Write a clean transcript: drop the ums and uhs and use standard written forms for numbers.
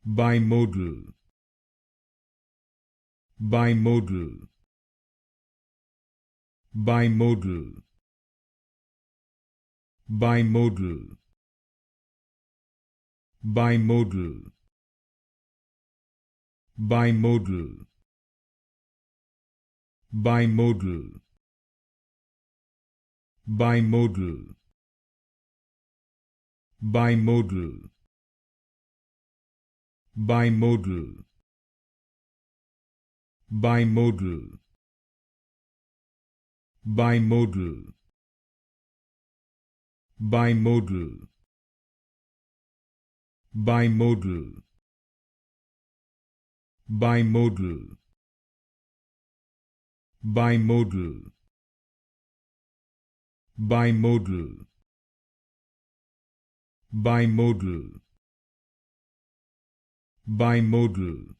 Bimodal, bimodal, bimodal, bimodal, bimodal, bimodal, bimodal, bimodal, bimodal, bimodal, bimodal, bimodal, bimodal, bimodal, bimodal, bimodal, bimodal, bimodal, bimodal,